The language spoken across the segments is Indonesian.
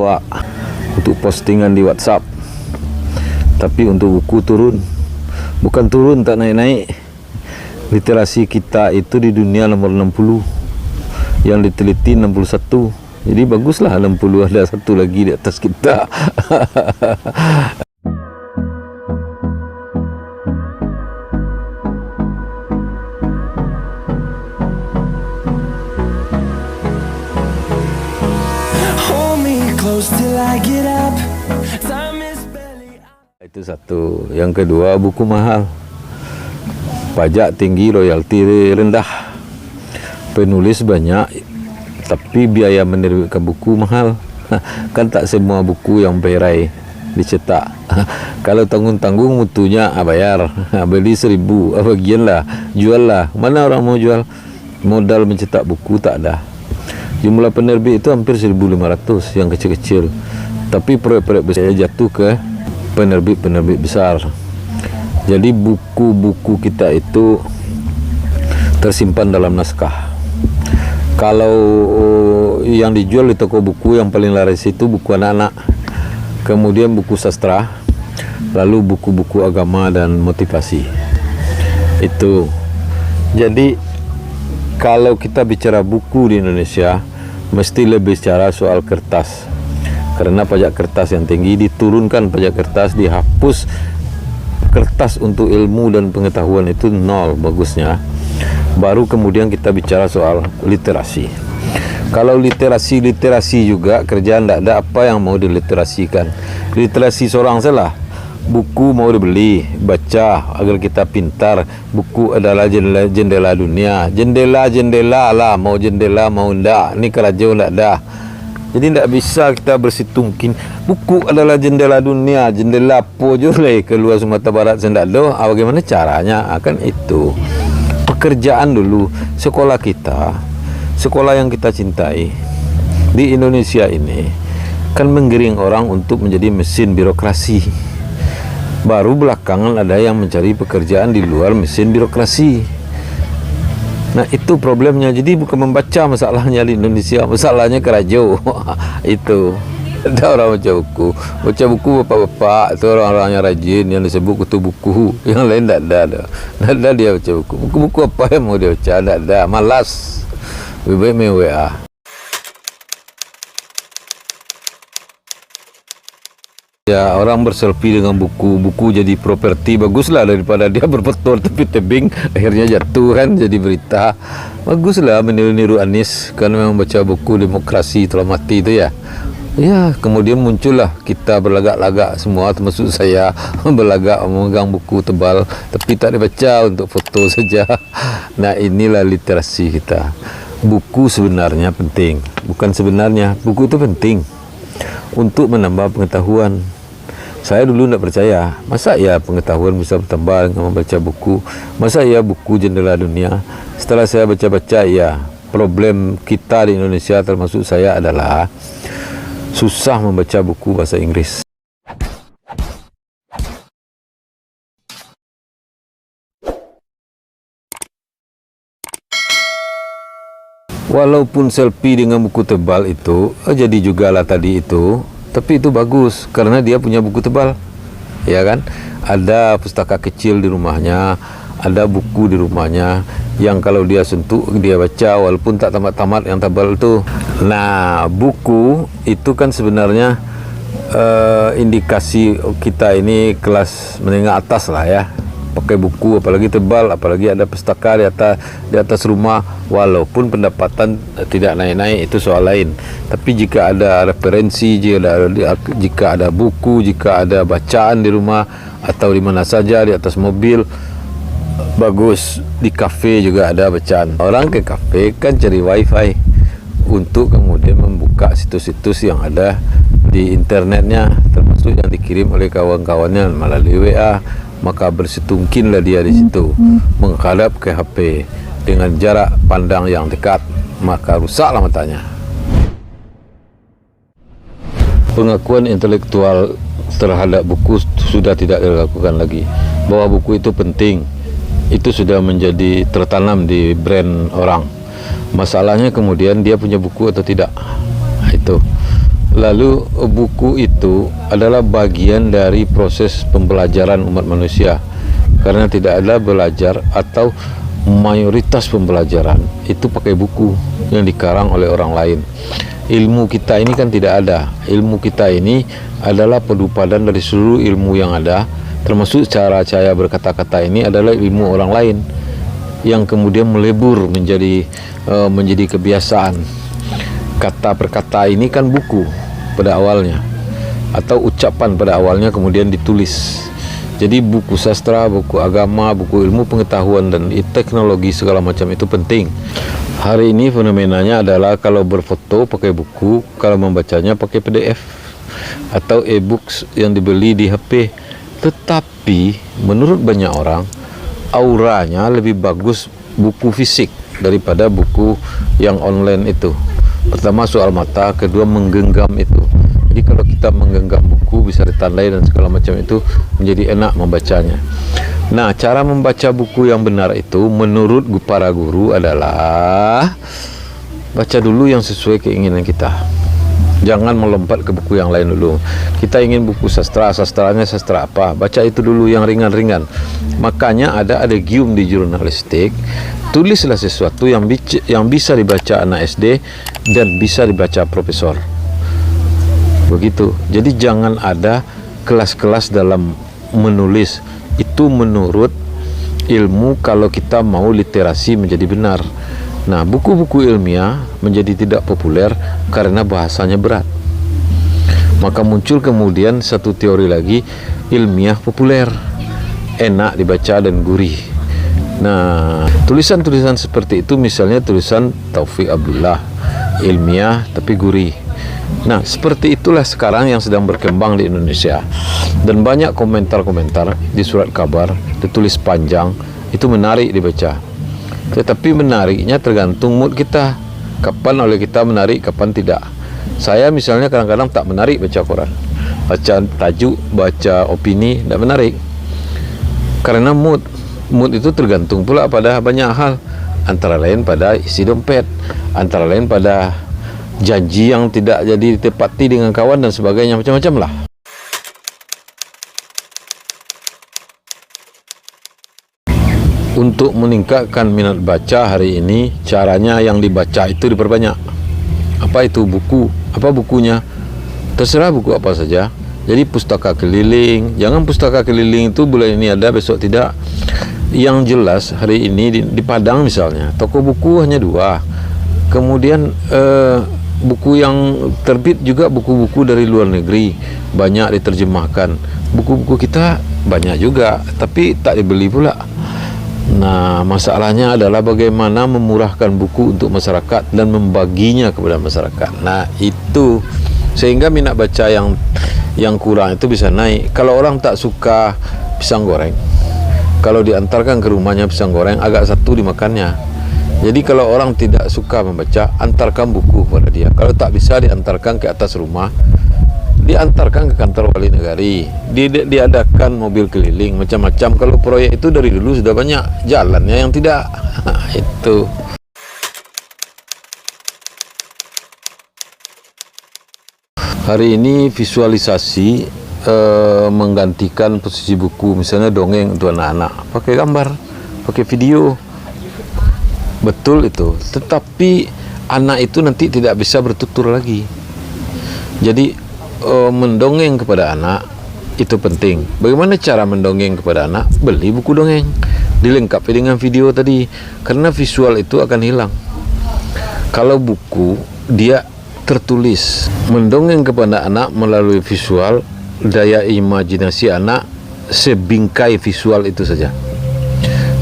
hoak untuk postingan di WhatsApp. Tapi untuk buku turun, bukan turun, tak naik-naik. Literasi kita itu di dunia nomor 60, yang diteliti 61. Jadi baguslah 60, ada satu lagi di atas kita. Itu satu. Yang kedua, buku mahal, pajak tinggi, royalti rendah, penulis banyak, tapi biaya menerbitkan buku mahal. Kan tak semua buku yang berai dicetak. Kalau tanggung-tanggung mutunya bayar, beli 1000, bagianlah, jual lah. Mana orang mau jual? Modal mencetak buku tak ada. Jumlah penerbit itu hampir 1.500 yang kecil-kecil. Tapi proyek-proyek besar jatuh ke penerbit-penerbit besar. Jadi buku-buku kita itu tersimpan dalam naskah. Kalau yang dijual di toko buku yang paling laris itu buku anak-anak, kemudian buku sastra, lalu buku-buku agama dan motivasi. Itu. Jadi kalau kita bicara buku di Indonesia, mesti lebih bicara soal kertas. Karena pajak kertas yang tinggi, diturunkan pajak kertas, dihapus kertas untuk ilmu dan pengetahuan itu nol bagusnya. Baru kemudian kita bicara soal literasi. Kalau literasi juga kerjaan tidak ada, apa yang mau diliterasikan. Literasi seorang salah. Buku mau dibeli, baca agar kita pintar. Buku adalah jendela dunia. Jendela lah, mau jendela mau ndak. Ini kerajaan ndak ada. Jadi tidak bisa kita bersitungkin. Buku adalah jendela dunia, jendela pojoleh ke luar Sumatera Barat sendalo. Bagaimana caranya? Akan itu pekerjaan dulu. Sekolah kita, sekolah yang kita cintai di Indonesia ini kan menggiring orang untuk menjadi mesin birokrasi. Baru belakangan ada yang mencari pekerjaan di luar mesin birokrasi. Nah itu problemnya. Jadi bukan membaca masalahnya di Indonesia, masalahnya kerajo. Itu ada orang baca buku bapak-bapak itu orang-orangnya rajin yang disebut kutu buku, yang lain tidak ada dia baca buku apa yang mau dia baca, tidak ada, malas, lebih baik main WA. Ya, orang berselfie dengan buku jadi properti, baguslah daripada dia berfoto tapi tebing akhirnya jatuh kan jadi berita. Baguslah meniru-niru Anies karena memang baca buku Demokrasi Telah Mati itu ya. Ya, kemudian muncullah kita berlagak-lagak semua, termasuk saya berlagak memegang buku tebal tapi tak dibaca, untuk foto saja. Nah, inilah literasi kita. Buku sebenarnya penting, bukan sebenarnya, buku itu penting untuk menambah pengetahuan. Saya dulu tidak percaya, masa ya pengetahuan bisa bertambah dengan membaca buku, masa ya buku jendela dunia. Setelah saya baca-baca, ya problem kita di Indonesia termasuk saya adalah susah membaca buku bahasa Inggris. Walaupun selfie dengan buku tebal itu jadi juga lah tadi itu, tapi itu bagus karena dia punya buku tebal, ya kan? Ada pustaka kecil di rumahnya, ada buku di rumahnya yang kalau dia sentuh dia baca walaupun tak tamat-tamat yang tebal itu. Nah, buku itu kan sebenarnya indikasi kita ini kelas menengah atas lah ya. Pakai buku apalagi tebal, apalagi ada pustaka di atas rumah, walaupun pendapatan tidak naik-naik itu soal lain. Tapi jika ada referensi, jika ada buku, jika ada bacaan di rumah atau di mana saja, di atas mobil, bagus. Di kafe juga ada bacaan. Orang ke kafe kan cari wifi untuk kemudian membuka situs-situs yang ada di internetnya, termasuk yang dikirim oleh kawan-kawannya melalui WA. Maka bersitungkinlah dia di situ, menghadap ke HP dengan jarak pandang yang dekat, maka rusaklah matanya. Pengakuan intelektual terhadap buku sudah tidak dilakukan lagi. Bahwa buku itu penting, itu sudah menjadi tertanam di brand orang. Masalahnya kemudian dia punya buku atau tidak. Itu. Lalu buku itu adalah bagian dari proses pembelajaran umat manusia, karena tidak ada belajar atau mayoritas pembelajaran itu pakai buku yang dikarang oleh orang lain. Ilmu kita ini kan tidak ada. Ilmu kita ini adalah padupadan dari seluruh ilmu yang ada, termasuk cara saya berkata-kata ini adalah ilmu orang lain yang kemudian melebur menjadi kebiasaan. Kata per kata ini kan buku pada awalnya, atau ucapan pada awalnya kemudian ditulis. Jadi buku sastra, buku agama, buku ilmu pengetahuan dan teknologi segala macam itu penting. Hari ini fenomenanya adalah kalau berfoto pakai buku, kalau membacanya pakai PDF atau e-books yang dibeli di HP. Tetapi menurut banyak orang, auranya lebih bagus buku fisik daripada buku yang online itu. Pertama soal mata, kedua menggenggam itu. Jadi kalau kita menggenggam buku bisa ditandai dan segala macam itu menjadi enak membacanya. Nah, cara membaca buku yang benar itu menurut para guru adalah baca dulu yang sesuai keinginan kita. Jangan melompat ke buku yang lain dulu. Kita ingin buku sastra, sastranya sastra apa? Baca itu dulu yang ringan-ringan. Makanya ada adagium di jurnalistik. Tulislah sesuatu yang bisa dibaca anak SD dan bisa dibaca profesor. Begitu. Jadi jangan ada kelas-kelas dalam menulis. Itu menurut ilmu kalau kita mau literasi menjadi benar. Nah, buku-buku ilmiah menjadi tidak populer karena bahasanya berat. Maka muncul kemudian satu teori lagi, ilmiah populer, enak dibaca dan gurih. Nah, tulisan-tulisan seperti itu misalnya tulisan Taufik Abdullah, ilmiah tapi gurih. Nah, seperti itulah sekarang yang sedang berkembang di Indonesia. Dan banyak komentar-komentar di surat kabar ditulis panjang, itu menarik dibaca. Tetapi menariknya tergantung mood kita. Kapan oleh kita menarik, kapan tidak. Saya misalnya kadang-kadang tak menarik baca koran. Baca tajuk, baca opini, tidak menarik. Karena mood itu tergantung pula pada banyak hal. Antara lain pada isi dompet, antara lain pada janji yang tidak jadi ditepati dengan kawan dan sebagainya, macam-macam lah. Untuk meningkatkan minat baca hari ini, caranya yang dibaca itu diperbanyak. Apa itu buku? Apa bukunya? Terserah buku apa saja. Jadi pustaka keliling. Jangan pustaka keliling itu bulan ini ada, besok tidak. Yang jelas hari ini di Padang misalnya, toko buku hanya 2. Kemudian buku yang terbit juga buku-buku dari luar negeri, banyak diterjemahkan. Buku-buku kita banyak juga, tapi tak dibeli pula. Nah, masalahnya adalah bagaimana memurahkan buku untuk masyarakat dan membaginya kepada masyarakat. Nah, itu sehingga minat baca yang kurang itu bisa naik. Kalau orang tak suka pisang goreng, kalau diantarkan ke rumahnya pisang goreng, agak satu dimakannya. Jadi kalau orang tidak suka membaca, antarkan buku kepada dia. Kalau tak bisa, diantarkan ke atas rumah, diantarkan ke kantor wali negari, diadakan mobil keliling, macam-macam. Kalau proyek itu dari dulu sudah banyak, jalannya yang tidak. Itu. Hari ini visualisasi menggantikan posisi buku. Misalnya dongeng untuk anak-anak, pakai gambar, pakai video. Betul itu. Tetapi anak itu nanti tidak bisa bertutur lagi. Jadi mendongeng kepada anak itu penting. Bagaimana cara mendongeng kepada anak? Beli buku dongeng, dilengkapi dengan video tadi, karena visual itu akan hilang. Kalau buku dia tertulis. Mendongeng kepada anak melalui visual, daya imajinasi anak sebingkai visual itu saja.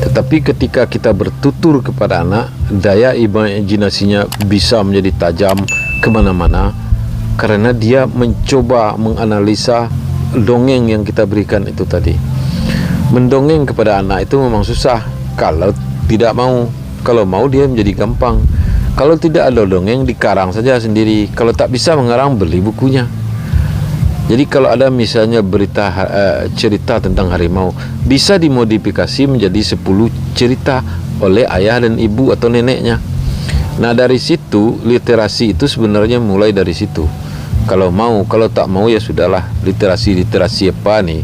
Tetapi ketika kita bertutur kepada anak, daya imajinasinya bisa menjadi tajam kemana-mana, karena dia mencoba menganalisa dongeng yang kita berikan itu tadi. Mendongeng kepada anak itu memang susah kalau tidak mau. Kalau mau dia menjadi gampang. Kalau tidak ada dongeng, dikarang saja sendiri. Kalau tak bisa mengarang, beli bukunya. Jadi kalau ada misalnya berita cerita tentang harimau, bisa dimodifikasi menjadi 10 cerita oleh ayah dan ibu atau neneknya. Nah, dari situ literasi itu sebenarnya mulai dari situ. Kalau mau, kalau tak mau ya sudahlah. Literasi apa nih?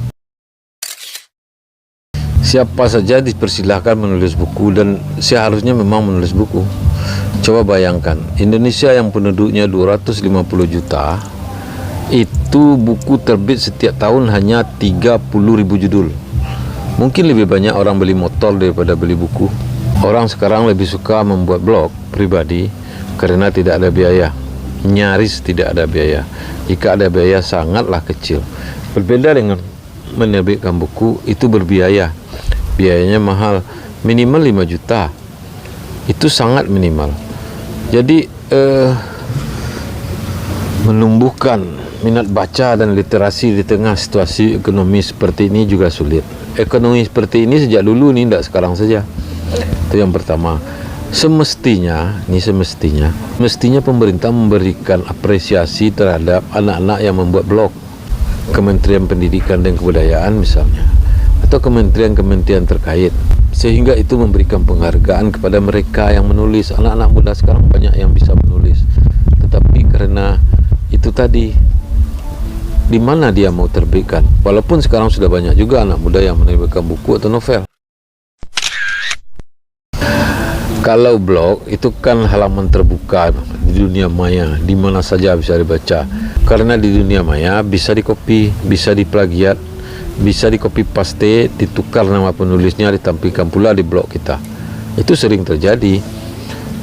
Siapa saja dipersilahkan menulis buku dan seharusnya memang menulis buku. Coba bayangkan, Indonesia yang penduduknya 250 juta, itu buku terbit setiap tahun hanya 30.000 judul. Mungkin lebih banyak orang beli motor daripada beli buku. Orang sekarang lebih suka membuat blog pribadi karena tidak ada biaya. Nyaris tidak ada biaya. Jika ada biaya sangatlah kecil. Berbeda dengan menerbitkan buku, itu berbiaya. Biayanya mahal, minimal 5 juta. Itu sangat minimal. Jadi menumbuhkan minat baca dan literasi di tengah situasi ekonomi seperti ini juga sulit. Ekonomi seperti ini sejak dulu nih, tidak sekarang saja. Itu yang pertama. Semestinya pemerintah memberikan apresiasi terhadap anak-anak yang membuat blog. Kementerian Pendidikan dan Kebudayaan misalnya, atau kementerian-kementerian terkait, sehingga itu memberikan penghargaan kepada mereka yang menulis. Anak-anak muda sekarang banyak yang bisa menulis, tetapi karena itu tadi, di mana dia mau terbitkan? Walaupun sekarang sudah banyak juga anak muda yang menerbitkan buku atau novel. Kalau blog itu kan halaman terbuka di dunia maya, di mana saja bisa dibaca. Karena di dunia maya bisa dikopi, bisa diplagiat, bisa dikopi paste, ditukar nama penulisnya, ditampilkan pula di blog kita. Itu sering terjadi.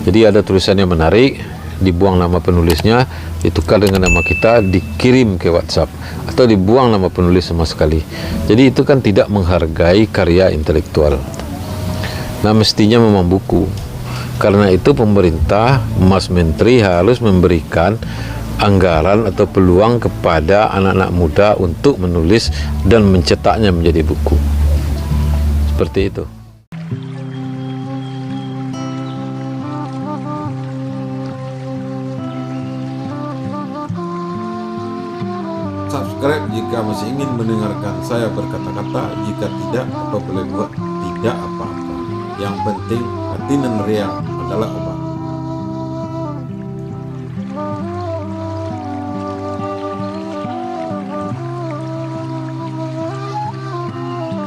Jadi ada tulisan yang menarik, dibuang nama penulisnya, ditukar dengan nama kita, dikirim ke WhatsApp, atau dibuang nama penulis sama sekali. Jadi itu kan tidak menghargai karya intelektual. Nah, mestinya memang buku. Karena itu pemerintah, Mas Menteri harus memberikan anggaran atau peluang kepada anak-anak muda untuk menulis dan mencetaknya menjadi buku. Seperti itu. Subscribe jika masih ingin mendengarkan saya berkata-kata. Jika tidak, apa boleh buat? Tidak apa-apa. Yang penting hati dan riang adalah obat.